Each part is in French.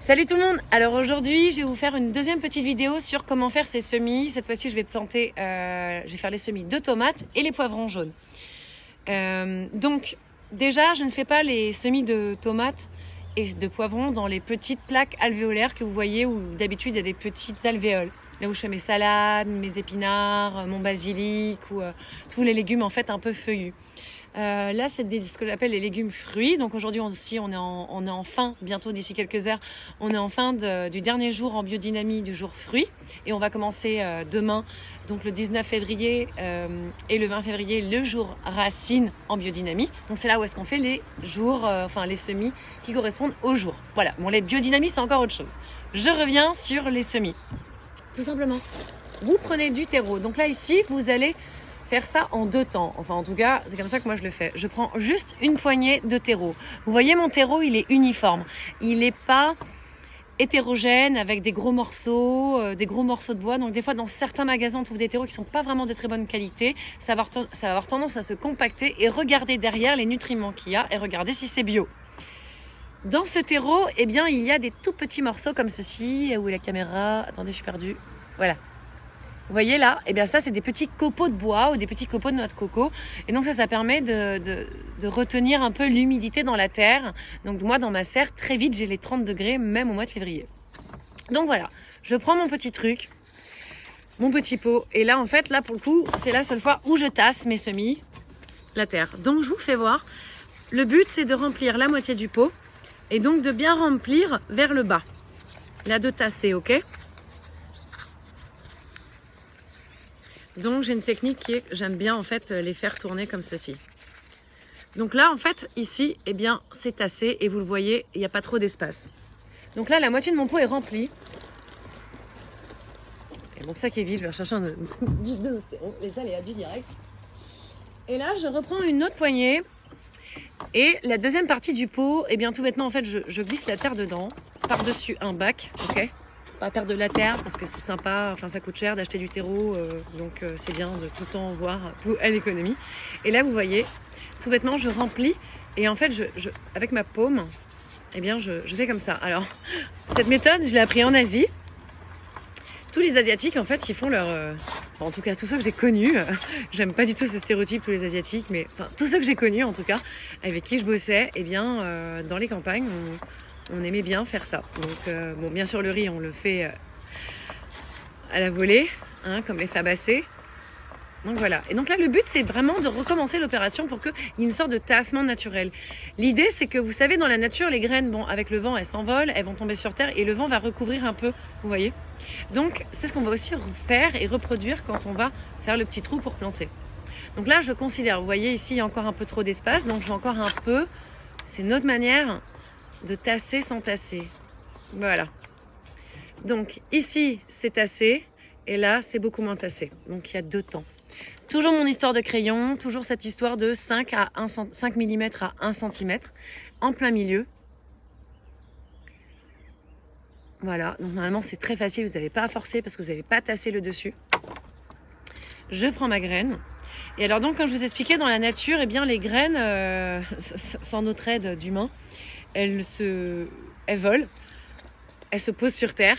Salut tout le monde. Alors aujourd'hui je vais vous faire une deuxième petite vidéo sur comment faire ces semis. Cette fois-ci je vais planter, je vais faire les semis de tomates et les poivrons jaunes. Donc déjà je ne fais pas les semis de tomates et de poivrons dans les petites plaques alvéolaires que vous voyez où d'habitude il y a des petites alvéoles. Là où je fais mes salades, mes épinards, mon basilic ou tous les légumes en fait un peu feuillus. Là c'est ce que j'appelle les légumes fruits. Donc aujourd'hui aussi on est en fin, bientôt d'ici quelques heures, on est en fin du dernier jour en biodynamie du jour fruits. Et on va commencer demain, donc le 19 février et le 20 février, le jour racine en biodynamie. Donc c'est là où est-ce qu'on fait les jours, les semis qui correspondent au jour. Voilà, bon les biodynamiques c'est encore autre chose. Je reviens sur les semis. Tout simplement, vous prenez du terreau. Donc là ici, vous allez faire ça en deux temps. Enfin, en tout cas, c'est comme ça que moi je le fais. Je prends juste une poignée de terreau. Vous voyez, mon terreau, il est uniforme. Il n'est pas hétérogène avec des gros morceaux de bois. Donc des fois, dans certains magasins, on trouve des terreaux qui sont pas vraiment de très bonne qualité. Ça va avoir tendance à se compacter et regarder derrière les nutriments qu'il y a et regarder si c'est bio. Dans ce terreau, eh bien, il y a des tout petits morceaux comme ceci. Où est la caméra? Attendez, je suis perdue. Voilà. Vous voyez là, eh bien ça c'est des petits copeaux de bois ou des petits copeaux de noix de coco. Et donc ça permet de retenir un peu l'humidité dans la terre. Donc moi dans ma serre, très vite j'ai les 30 degrés même au mois de février. Donc voilà, je prends mon petit truc, mon petit pot. Et là en fait, là pour le coup, c'est la seule fois où je tasse mes semis, la terre. Donc je vous fais voir. Le but c'est de remplir la moitié du pot. Et donc de bien remplir vers le bas. Là de tasser, ok ? Donc j'ai une technique qui est que j'aime bien en fait les faire tourner comme ceci. Donc là en fait ici eh bien c'est tassé et vous le voyez il n'y a pas trop d'espace. Donc là la moitié de mon pot est remplie. Et donc ça qui est vide, je vais rechercher les aléas du direct. Et là je reprends une autre poignée et la deuxième partie du pot, eh bien tout bêtement en fait je glisse la terre dedans par-dessus un bac, ok ? Pas perdre de la terre parce que c'est sympa, enfin ça coûte cher d'acheter du terreau, donc c'est bien de tout le temps voir tout à l'économie. Et là vous voyez, tout bêtement je remplis et en fait avec ma paume, eh bien je fais comme ça. Alors cette méthode je l'ai appris en Asie. Tous les Asiatiques en fait ils font leur... en tout cas tous ceux que j'ai connus, j'aime pas du tout ce stéréotype tous les Asiatiques, mais enfin, tous ceux que j'ai connus en tout cas, avec qui je bossais, eh bien dans les campagnes on aimait bien faire ça. Donc, bon, bien sûr, le riz, on le fait à la volée, hein, comme les fabacées. Donc voilà. Et donc là, le but, c'est vraiment de recommencer l'opération pour qu'il y ait une sorte de tassement naturel. L'idée, c'est que vous savez, dans la nature, les graines, bon, avec le vent, elles s'envolent, elles vont tomber sur terre et le vent va recouvrir un peu, vous voyez. Donc, c'est ce qu'on va aussi faire et reproduire quand on va faire le petit trou pour planter. Donc là, je considère, vous voyez, ici, il y a encore un peu trop d'espace, donc je vais encore un peu. C'est une autre manière de tasser sans tasser. Voilà. Donc ici c'est tassé et là c'est beaucoup moins tassé. Donc il y a deux temps. Toujours mon histoire de crayon, toujours cette histoire de 5 mm à 1 cm en plein milieu. Voilà, donc normalement c'est très facile, vous n'avez pas à forcer parce que vous n'avez pas tassé le dessus. Je prends ma graine. Et alors donc comme je vous expliquais dans la nature, eh bien les graines, sans notre aide d'humain, elles volent, elles se posent sur terre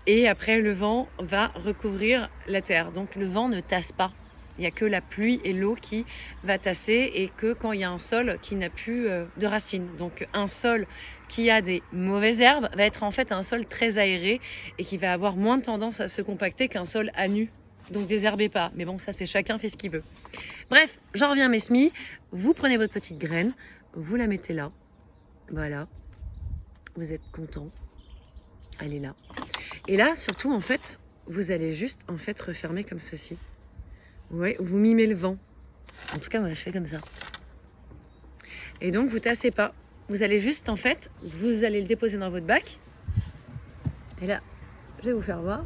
et après le vent va recouvrir la terre. Donc le vent ne tasse pas. Il n'y a que la pluie et l'eau qui va tasser et que quand il y a un sol qui n'a plus de racines. Donc un sol qui a des mauvaises herbes va être en fait un sol très aéré et qui va avoir moins de tendance à se compacter qu'un sol à nu. Donc désherbez pas. Mais bon, ça c'est chacun fait ce qu'il veut. Bref, j'en reviens à mes semis. Vous prenez votre petite graine, vous la mettez là. Voilà, vous êtes content, elle est là. Et là, surtout, en fait, vous allez juste, en fait, refermer comme ceci. Ouais, vous mimez le vent. En tout cas, moi, je fais comme ça. Et donc, vous tassez pas. Vous allez juste, en fait, vous allez le déposer dans votre bac. Et là, je vais vous faire voir.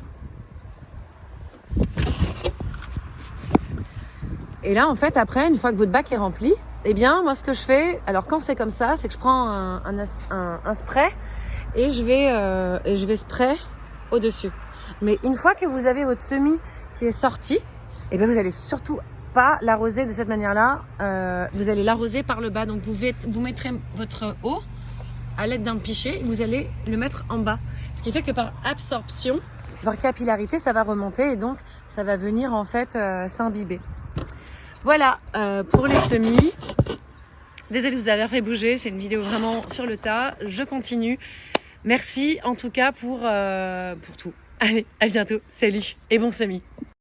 Et là, en fait, après, une fois que votre bac est rempli, eh bien, moi, ce que je fais, alors quand c'est comme ça, c'est que je prends un spray et je vais spray au-dessus. Mais une fois que vous avez votre semis qui est sorti, eh bien, vous allez surtout pas l'arroser de cette manière-là. Vous allez l'arroser par le bas. Donc, vous mettrez votre eau à l'aide d'un pichet, vous allez le mettre en bas. Ce qui fait que par absorption, par capillarité, ça va remonter et donc ça va venir en fait s'imbiber. Voilà pour les semis. Désolée de vous avoir fait bouger, c'est une vidéo vraiment sur le tas. Je continue. Merci en tout cas pour tout. Allez, à bientôt. Salut et bon semis.